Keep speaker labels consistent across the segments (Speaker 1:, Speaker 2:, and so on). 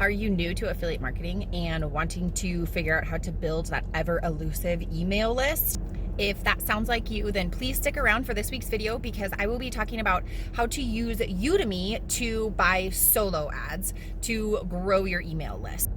Speaker 1: Are you new to affiliate marketing and wanting to figure out how to build that ever elusive email list? If that sounds like you, then please stick around for this week's video because I will be talking about how to use Udimi to buy solo ads to grow your email list.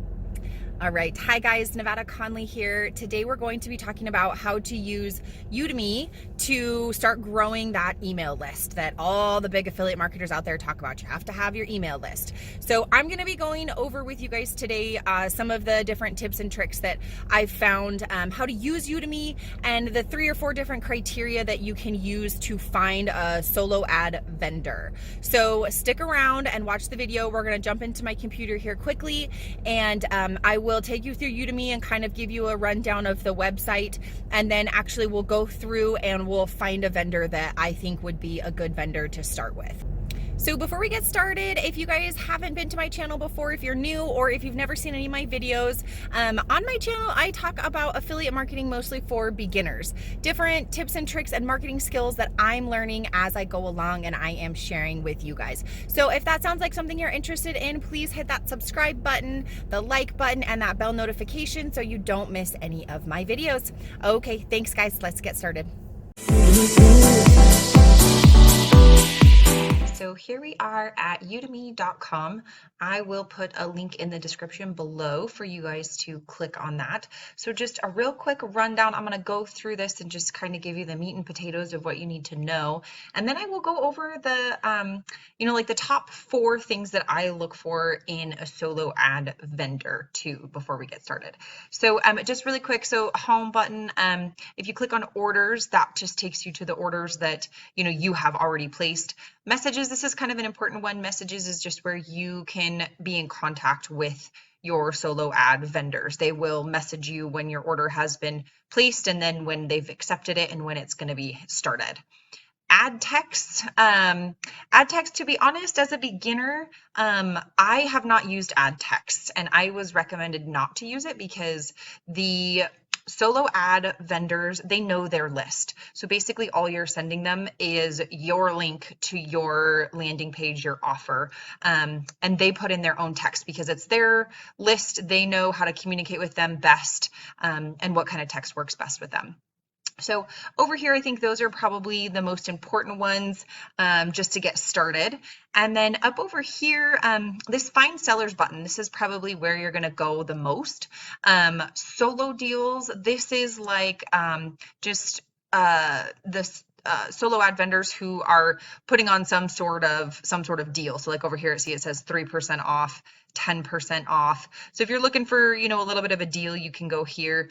Speaker 1: All right, hi guys, Nevada Conley here. Today we're going to be talking about how to use Udimi to start growing that email list that all the big affiliate marketers out there talk about. You have to have your email list. So I'm gonna be going over with you guys today some of the different tips and tricks that I've found, how to use Udimi, and the 3 or 4 different criteria that you can use to find a solo ad vendor. So stick around and watch the video. We're gonna jump into my computer here quickly, and I will take you through Udimi and kind of give you a rundown of the website, and then actually we'll go through and we'll find a vendor that I think would be a good vendor to start with. So before we get started, if you guys haven't been to my channel before, if you're new or if you've never seen any of my videos, on my channel, I talk about affiliate marketing mostly for beginners, different tips and tricks and marketing skills that I'm learning as I go along and I am sharing with you guys. So if that sounds like something you're interested in, please hit that subscribe button, the like button, and that bell notification so you don't miss any of my videos. Okay, thanks guys, let's get started. So here we are at udimi.com. I will put a link in the description below for you guys to click on that. So just a real quick rundown. I'm going to go through this and just kind of give you the meat and potatoes of what you need to know. And then I will go over the, like the top 4 things that I look for in a solo ad vendor too before we get started. So just really quick. So home button, if you click on orders, that just takes you to the orders that, you have already placed. Messages, this is kind of an important one. Messages is just where you can be in contact with your solo ad vendors. They will message you when your order has been placed and then when they've accepted it and when it's going to be started. Ad text, to be honest, as a beginner, I have not used ad text, and I was recommended not to use it because the solo ad vendors, they know their list. So basically all you're sending them is your link to your landing page, your offer, and they put in their own text because it's their list. They know how to communicate with them best, and what kind of text works best with them. So over here, I think those are probably the most important ones, just to get started. And then up over here, this find sellers button, this is probably where you're going to go the most. Solo deals, this is like solo ad vendors who are putting on some sort of deal. So like over here, see it says 3% off, 10% off. So if you're looking for, a little bit of a deal, you can go here.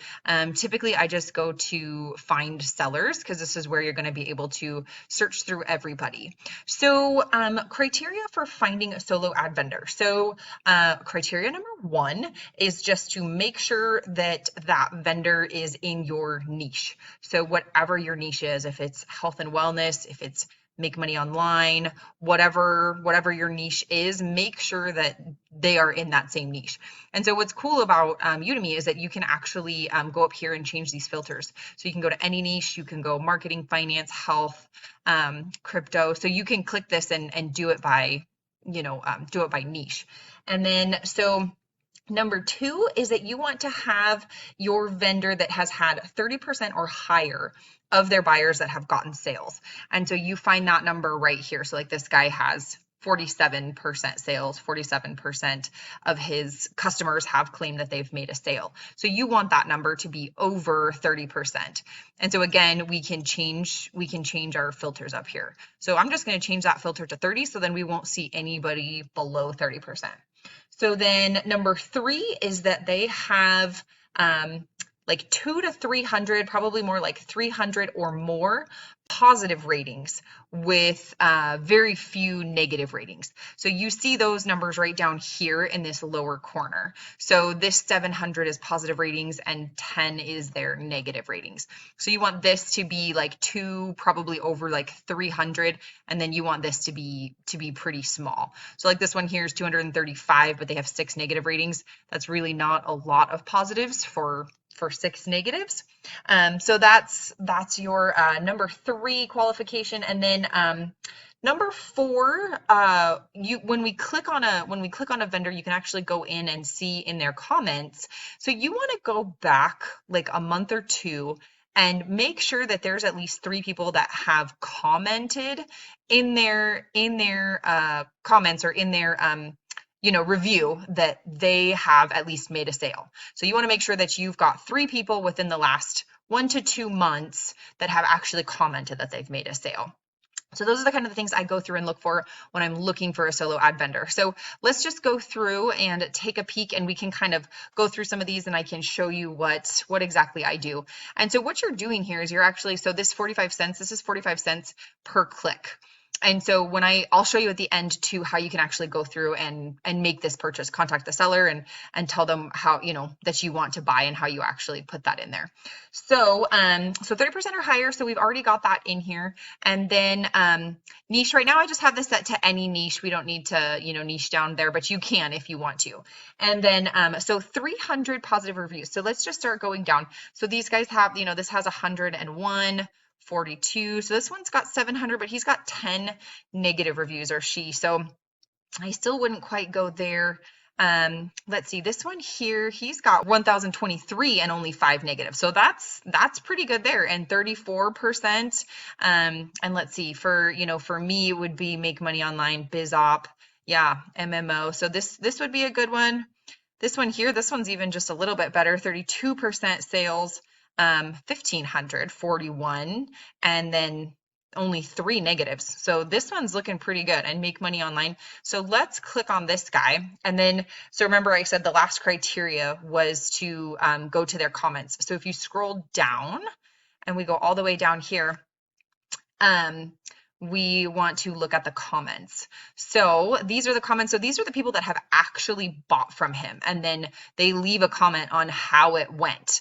Speaker 1: Typically I just go to find sellers because this is where you're going to be able to search through everybody. So criteria for finding a solo ad vendor. So criteria number 1 is just to make sure that that vendor is in your niche. So whatever your niche is, if it's health and wellness, if it's make money online, whatever your niche is, make sure that they are in that same niche. And so what's cool about Udimi is that you can actually go up here and change these filters. So you can go to any niche, you can go marketing, finance, health, crypto. So you can click this and do it by, do it by niche. And then so number 2 is that you want to have your vendor that has had 30% or higher of their buyers that have gotten sales. And so you find that number right here. So like this guy has 47% sales, 47% of his customers have claimed that they've made a sale. So you want that number to be over 30%. And so again, we can change our filters up here. So I'm just going to change that filter to 30. So then we won't see anybody below 30%. So then number 3 is that they have like 200 to 300, probably more like 300 or more positive ratings with very few negative ratings. So you see those numbers right down here in this lower corner. So this 700 is positive ratings and 10 is their negative ratings. So you want this to be like 2, probably over like 300, and then you want this to be pretty small. So like this one here is 235, but they have 6 negative ratings. That's really not a lot of positives for for 6 negatives. So that's your number 3 qualification. And then number 4, when we click on a vendor, you can actually go in and see in their comments. So you want to go back like a month or two and make sure that there's at least 3 people that have commented in their comments or in their review that they have at least made a sale. So you want to make sure that you've got 3 people within the last 1 to 2 months that have actually commented that they've made a sale. So those are the kind of the things I go through and look for when I'm looking for a solo ad vendor. So let's just go through and take a peek, and we can kind of go through some of these and I can show you what exactly I do. And so what you're doing here is you're actually, so this 45 cents, this is 45 cents per click. And so when I'll show you at the end too how you can actually go through and make this purchase, contact the seller and tell them how, that you want to buy and how you actually put that in there. So 30% or higher. So we've already got that in here. And then niche, right now I just have this set to any niche. We don't need to, niche down there, but you can if you want to. And then so 300 positive reviews. So let's just start going down. So these guys have, this has 101. 42. So this one's got 700, but he's got 10 negative reviews, or she. So I still wouldn't quite go there. Let's see, this one here, he's got 1,023 and only 5 negative. So that's pretty good there, and 34%. And let's see, for me, it would be Make Money Online, BizOp, yeah, MMO. So this would be a good one. This one here, this one's even just a little bit better, 32% sales. 1,541, and then only 3 negatives. So this one's looking pretty good, and Make Money Online. So let's click on this guy. And then, so remember I said the last criteria was to go to their comments. So if you scroll down and we go all the way down here, we want to look at the comments. So these are the comments. So these are the people that have actually bought from him, and then they leave a comment on how it went.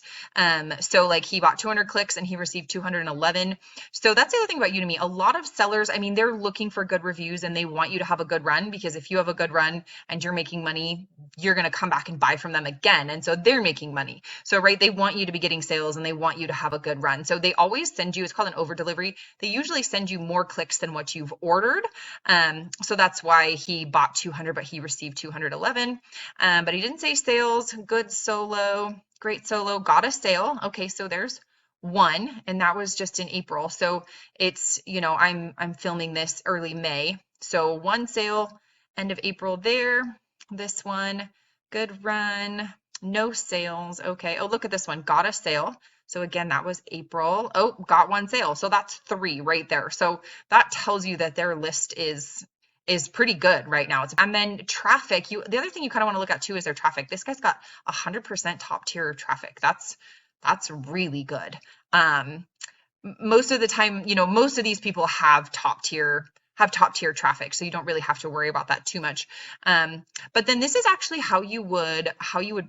Speaker 1: So like he bought 200 clicks and he received 211. So that's the other thing about Udemy. A lot of sellers, I mean, they're looking for good reviews and they want you to have a good run, because if you have a good run and you're making money, you're going to come back and buy from them again. And so they're making money. So, right, they want you to be getting sales and they want you to have a good run. So they always send you, it's called an over delivery. They usually send you more clicks than what you've ordered. So that's why he bought 200, but he received 211. But he didn't say sales. Good solo, great solo, got a sale. Okay, so there's 1, and that was just in April. So it's, I'm filming this early May. So 1 sale, end of April there. This one, good run, no sales. Okay. Oh, look at this one, got a sale. So again, that was April. Oh, got 1 sale. So that's 3 right there. So that tells you that their list is pretty good right now. And then traffic, the other thing you kind of want to look at too is their traffic. This guy's got 100% top tier traffic. That's really good. Most of the time, most of these people have top tier traffic, so you don't really have to worry about that too much. But then this is actually how you would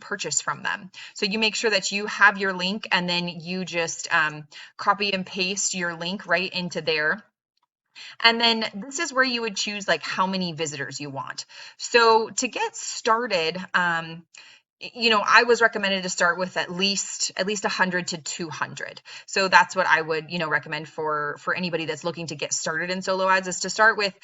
Speaker 1: purchase from them. So you make sure that you have your link, and then you just copy and paste your link right into there. And then this is where you would choose like how many visitors you want. So to get started, I was recommended to start with at least 100 to 200. So that's what I would, recommend for anybody that's looking to get started in solo ads, is to start with,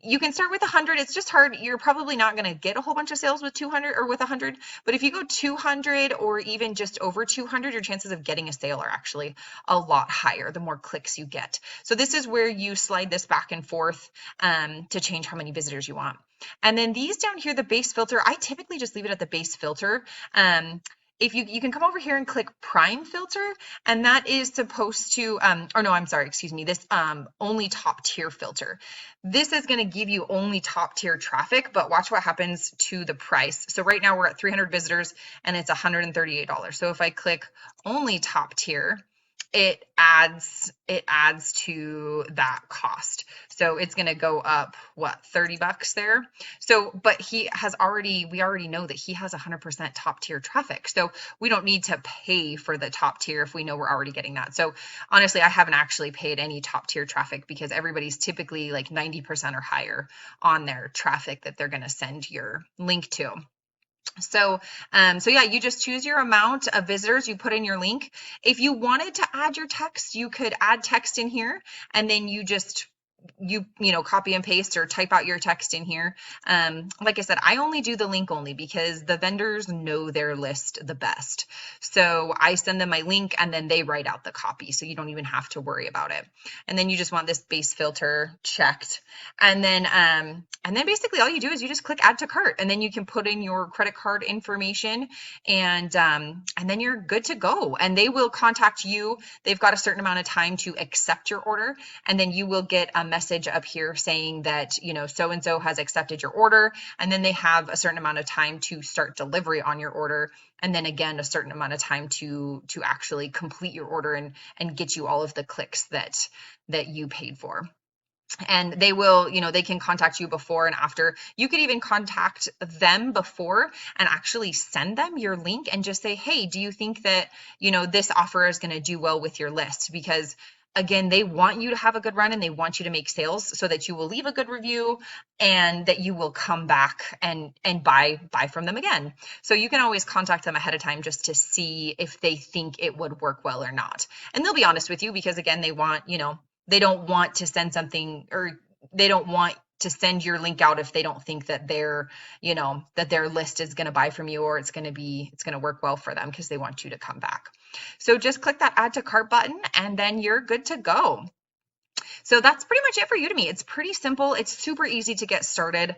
Speaker 1: you can start with 100. It's just hard. You're probably not going to get a whole bunch of sales with 200 or with 100. But if you go 200 or even just over 200, your chances of getting a sale are actually a lot higher the more clicks you get. So this is where you slide this back and forth to change how many visitors you want. And then these down here, the base filter, I typically just leave it at the base filter. If you can come over here and click prime filter, and that is supposed to, this only top tier filter. This is going to give you only top tier traffic, but watch what happens to the price. So right now we're at 300 visitors and it's $138. So if I click only top tier, it adds to that cost. So it's going to go up, what, $30 there. So, but we already know that he has 100% top tier traffic. So we don't need to pay for the top tier if we know we're already getting that. So honestly, I haven't actually paid any top tier traffic, because everybody's typically like 90% or higher on their traffic that they're going to send your link to. So yeah, you just choose your amount of visitors, you put in your link. If you wanted to add your text, you could add text in here, and then you copy and paste or type out your text in here. Like I said, I only do the link only because the vendors know their list the best. So I send them my link and then they write out the copy. So you don't even have to worry about it. And then you just want this base filter checked. And then basically all you do is you just click add to cart, and then you can put in your credit card information, and then you're good to go. And they will contact you. They've got a certain amount of time to accept your order, and then you will get a message up here saying that, so and so has accepted your order, and then they have a certain amount of time to start delivery on your order, and then again a certain amount of time to actually complete your order and get you all of the clicks that you paid for. And they will, they can contact you before and after. You could even contact them before and actually send them your link and just say, hey, do you think that, this offer is going to do well with your list? Because again, they want you to have a good run and they want you to make sales so that you will leave a good review and that you will come back and buy from them again. So you can always contact them ahead of time just to see if they think it would work well or not. And they'll be honest with you because again, they want, they don't want to send something, or they don't want to send your link out if they don't think that that their list is going to buy from you, or it's going to work well for them, because they want you to come back. So just click that add to cart button and then you're good to go. So that's pretty much it for Udemy. It's pretty simple. It's super easy to get started.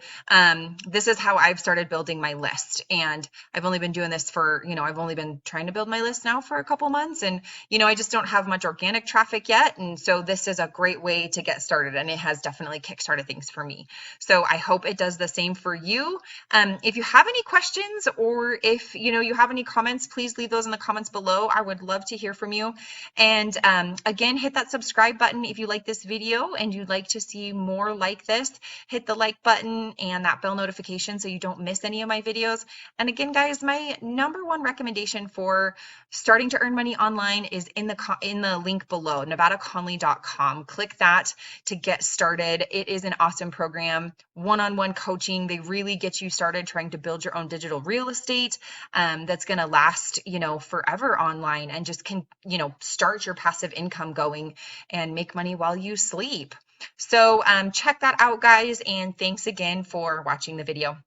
Speaker 1: This is how I've started building my list. And I've only been doing this for, I've only been trying to build my list now for a couple months. And, I just don't have much organic traffic yet. And so this is a great way to get started. And it has definitely kickstarted things for me. So I hope it does the same for you. If you have any questions, or if, you have any comments, please leave those in the comments below. I would love to hear from you. And again, hit that subscribe button if you like this video and you'd like to see more like this. Hit the like button and that bell notification so you don't miss any of my videos. And again, guys, my #1 recommendation for starting to earn money online is in the link below, nevadaconley.com. Click that to get started. It is an awesome program, one-on-one coaching. They really get you started trying to build your own digital real estate that's going to last, forever online, and just can, start your passive income going and make money while you sleep. So check that out, guys, and thanks again for watching the video.